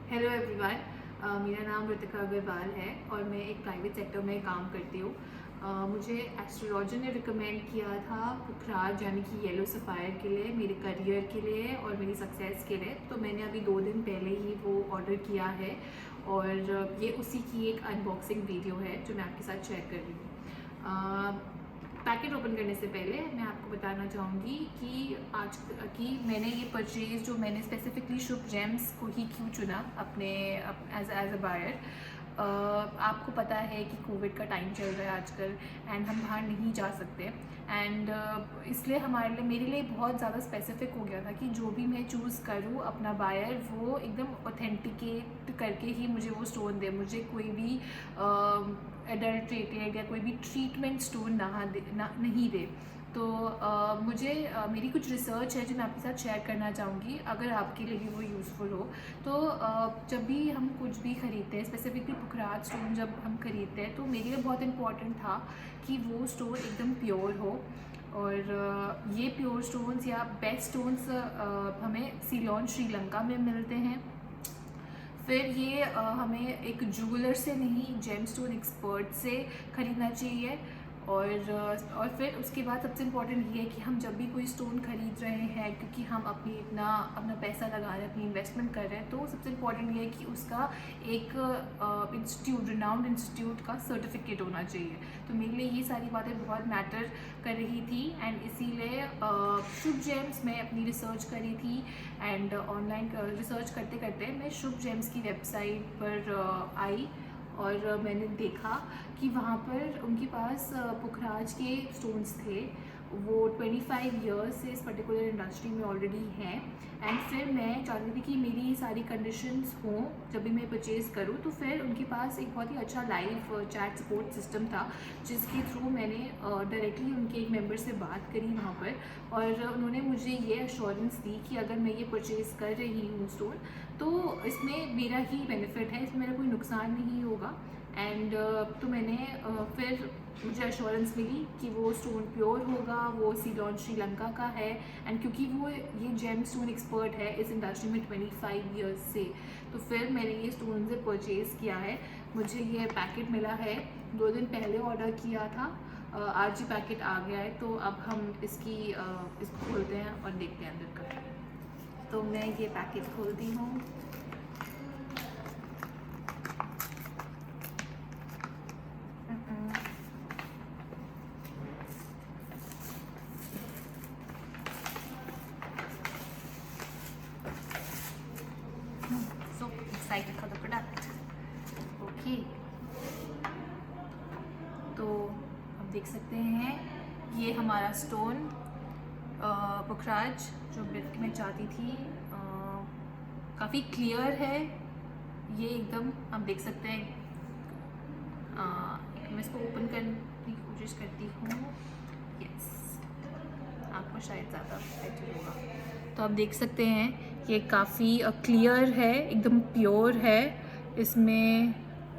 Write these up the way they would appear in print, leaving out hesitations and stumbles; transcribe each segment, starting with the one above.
Hello everyone, मेरा नाम ऋतिका अग्रवाल है और मैं एक प्राइवेट सेक्टर में काम करती हूँ। मुझे एस्ट्रोलॉजर ने रिकमेंड किया था पुखराज यानी कि येलो सफ़ायर के लिए, मेरे करियर के लिए और मेरी सक्सेस के लिए। तो मैंने अभी 2 दिन पहले ही वो ऑर्डर किया है और ये उसी की एक अनबॉक्सिंग वीडियो है जो मैं आपके साथ शेयर कर रही हूँ। पैकेट ओपन करने से पहले मैं आपको बताना चाहूँगी कि मैंने ये परचेज़ जो मैंने स्पेसिफिकली शुभ जेम्स को ही क्यों चुना अपने एज अ बायर। आपको पता है कि कोविड का टाइम चल रहा है आजकल एंड हम बाहर नहीं जा सकते एंड इसलिए हमारे लिए मेरे लिए बहुत ज़्यादा स्पेसिफिक हो गया था कि जो भी मैं चूज़ करूँ अपना बायर वो एकदम ऑथेंटिकेट करके ही मुझे वो स्टोन दे, मुझे कोई भी एडल्ट्रेटेड या कोई भी ट्रीटमेंट स्टोन नहीं दे। तो मुझे मेरी कुछ रिसर्च है जो मैं आपके साथ शेयर करना चाहूँगी, अगर आपके लिए भी वो यूज़फुल हो। तो जब भी हम कुछ भी ख़रीदते हैं, स्पेसिफिकली पुखराज स्टोन जब हम ख़रीदते हैं, तो मेरे लिए बहुत इम्पॉर्टेंट था कि वो स्टोन एकदम प्योर हो। और ये प्योर स्टोन्स या बेस्ट स्टोन्स हमें सीलोन श्रीलंका में मिलते हैं। फिर ये हमें एक ज्वेलर से नहीं, जेम स्टोन एक्सपर्ट से ख़रीदना चाहिए। और फिर उसके बाद सबसे इम्पॉर्टेंट ये है कि हम जब भी कोई स्टोन खरीद रहे हैं, क्योंकि हम अपना पैसा लगा रहे हैं, अपनी इन्वेस्टमेंट कर रहे हैं, तो सबसे इम्पॉर्टेंट ये है कि उसका एक इंस्टीट्यूट, रिनाउंड इंस्टीट्यूट का सर्टिफिकेट होना चाहिए। तो मेरे लिए ये सारी बातें बहुत मैटर कर रही थी एंड इसीलिए शुभ जेम्स में अपनी रिसर्च करी थी एंड ऑनलाइन रिसर्च करते करते मैं शुभ जेम्स की वेबसाइट पर आई और मैंने देखा कि वहाँ पर उनके पास पुखराज के स्टोन्स थे। वो 25 ईयर्स से इस पर्टिकुलर इंडस्ट्री में ऑलरेडी हैं एंड फिर मैं चाहती थी कि मेरी सारी कंडीशंस हों जब भी मैं परचेज़ करूँ। तो फिर उनके पास एक बहुत ही अच्छा लाइव चैट सपोर्ट सिस्टम था जिसके थ्रू मैंने डायरेक्टली उनके एक मेंबर से बात करी वहाँ पर और उन्होंने मुझे ये एश्योरेंस दी कि अगर मैं ये परचेज़ कर रही हूँ स्टोन तो इसमें मेरा ही बेनिफिट है, इसमें मेरा कोई नुकसान नहीं होगा। एंड तो मैंने फिर मुझे एश्योरेंस मिली कि वो स्टोन प्योर होगा, वो सीलोन श्रीलंका का है एंड क्योंकि वो ये जेम स्टोन एक्सपर्ट है इस इंडस्ट्री में 25 ईयर्स से, तो फिर मैंने ये स्टोन से परचेज़ किया है। मुझे ये पैकेट मिला है, 2 दिन पहले ऑर्डर किया था, आज ही पैकेट आ गया है। तो अब हम इसको खोलते हैं और देखते हैं अंदर का। तो मैं ये पैकेट खोलती हूँ। So excited for the product. Okay. तो आप देख सकते हैं ये हमारा स्टोन पुखराज जो गिफ्ट में चाहती थी, काफ़ी क्लियर है ये एकदम, आप देख सकते हैं। मैं इसको ओपन करने की कोशिश करती हूँ। यस, आपको शायद ज़्यादा बेटर होगा। तो आप देख सकते हैं ये काफ़ी क्लियर है, एकदम प्योर है। इसमें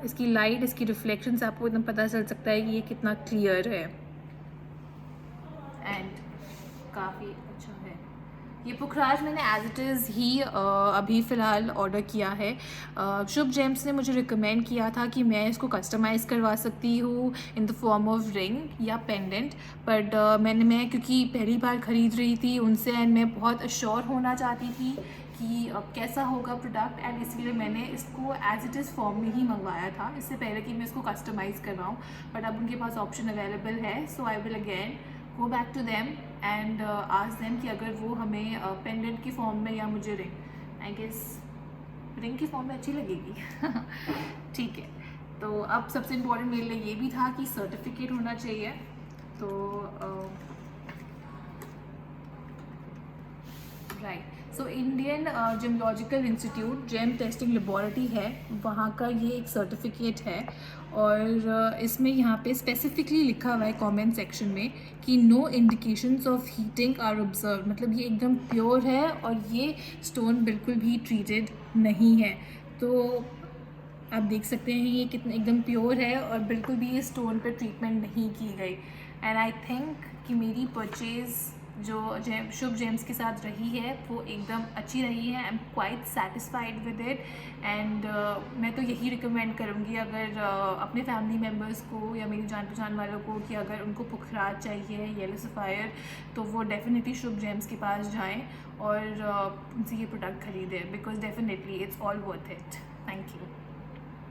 इसकी लाइट, इसकी रिफ्लेक्शन से आपको एकदम पता चल सकता है कि ये कितना क्लियर है एंड काफ़ी अच्छा है। ये पुखराज मैंने एज इट इज़ ही अभी फ़िलहाल ऑर्डर किया है। शुभ जेम्स ने मुझे रिकमेंड किया था कि मैं इसको कस्टमाइज़ करवा सकती हूँ in the form of ring या पेंडेंट, बट मैं क्योंकि पहली बार ख़रीद रही थी उनसे एंड मैं बहुत अश्योर होना चाहती थी कि कैसा होगा प्रोडक्ट, एंड इसलिए मैंने इसको एज इट इज़ फॉर्म में ही मंगवाया था इससे पहले कि मैं इसको कस्टमाइज़ करवाऊँ। बट अब उनके पास ऑप्शन अवेलेबल है, so I will again go back to them and ask them कि अगर वो हमें पेंडेंट की फॉर्म में या मुझे रिंग, आई गेस रिंग की फॉर्म में अच्छी लगेगी। ठीक है, तो अब सबसे इम्पोर्टेंट मेरे लिए ये भी था कि सर्टिफिकेट होना चाहिए। तो right, so Indian gemological institute gem testing laboratory है, वहाँ का ये एक सर्टिफिकेट है और इसमें यहाँ पे स्पेसिफिकली लिखा हुआ है कमेंट सेक्शन में कि no indications of heating are observe, मतलब ये एकदम प्योर है और ये स्टोन बिल्कुल भी ट्रीटेड नहीं है। तो आप देख सकते हैं ये कितना एकदम प्योर है और बिल्कुल भी ये स्टोन पे ट्रीटमेंट नहीं की गई एंड आई थिंक कि मेरी परचेज़ जो शुभ जेम्स के साथ रही है वो एकदम अच्छी रही है। I am quite satisfied with it and मैं तो यही रिकमेंड करूँगी अगर अपने फैमिली मेम्बर्स को या मेरी जान पहचान वालों को कि अगर उनको पुखराज चाहिए येलो सफ़ायर तो वो डेफिनेटली शुभ जेम्स के पास जाएं और उनसे ये प्रोडक्ट ख़रीदें because definitely it's all worth it. Thank you.